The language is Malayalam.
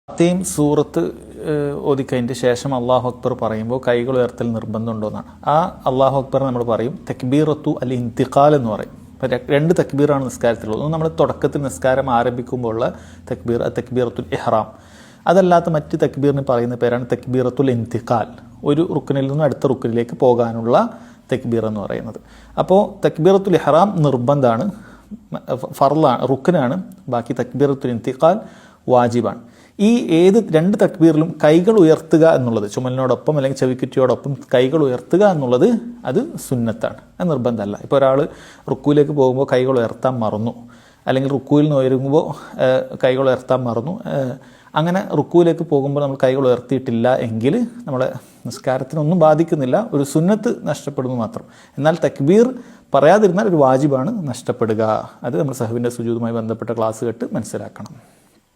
ഫാത്തിഹയും സൂറത്ത് ഓതിക്കതിൻ്റെ ശേഷം അള്ളാഹു അക്ബർ പറയുമ്പോൾ കൈകൾ ഉയർത്തൽ നിർബന്ധമുണ്ടോ എന്നാണ്. ആ അള്ളാഹു അക്ബർ നമ്മൾ പറയും തക്ബീറത്തു അൽ ഇന്തിഖാൽ എന്ന് പറയും. രണ്ട് തക്ബീറാണ് നിസ്കാരത്തിലുള്ളത്. ഒന്ന് നമ്മൾ തുടക്കത്തിൽ നിസ്കാരം ആരംഭിക്കുമ്പോൾ ഉള്ള തക്ബീർ, തക്ബീറത്തുൽ ഇഹ്റാം. അതല്ലാത്ത മറ്റ് തക്ബീറിന് പറയുന്ന പേരാണ് തക്ബീറത്തുൽ ഇന്തിഖാൽ, ഒരു റുക്കിനിൽ നിന്നും അടുത്ത റുക്കിനിലേക്ക് പോകാനുള്ള തക്ബീർ എന്ന് പറയുന്നത്. അപ്പോൾ തക്ബീറത്തുൽ ഇഹ്റാം നിർബന്ധമാണ്, ഫർളാണ്, റുക്കിനാണ്. ബാക്കി തക്ബീറത്തുൽ ഇന്തിഖാൽ വാജിബാണ്. ഈ രണ്ട് തക്ബീറിലും കൈകൾ ഉയർത്തുക എന്നുള്ളത്, ചുമലിനോടൊപ്പം അല്ലെങ്കിൽ ചെവിക്കുറ്റിയോടൊപ്പം കൈകൾ ഉയർത്തുക എന്നുള്ളത് അത് സുന്നത്താണ്, അത് നിർബന്ധമല്ല. ഇപ്പോൾ ഒരാൾ റുക്കുവിലേക്ക് പോകുമ്പോൾ കൈകൾ ഉയർത്താൻ മറന്നു, അല്ലെങ്കിൽ റുക്കുവിൽ നിന്ന് ഉയരുമ്പോൾ കൈകൾ ഉയർത്താൻ മറന്നു, അങ്ങനെ റുക്കുവിലേക്ക് പോകുമ്പോൾ നമ്മൾ കൈകൾ ഉയർത്തിയിട്ടില്ല എങ്കിൽ നമ്മളെ നിസ്കാരത്തിനൊന്നും ബാധിക്കുന്നില്ല, ഒരു സുന്നത്ത് നഷ്ടപ്പെടുന്നു മാത്രം. എന്നാൽ തക്ബീർ പറയാതിരുന്നാൽ ഒരു വാജിബാണ് നഷ്ടപ്പെടുക. അത് നമ്മൾ സഹവിൻ്റെ സുജൂദുമായി ബന്ധപ്പെട്ട ക്ലാസ് കേട്ട് മനസ്സിലാക്കണം.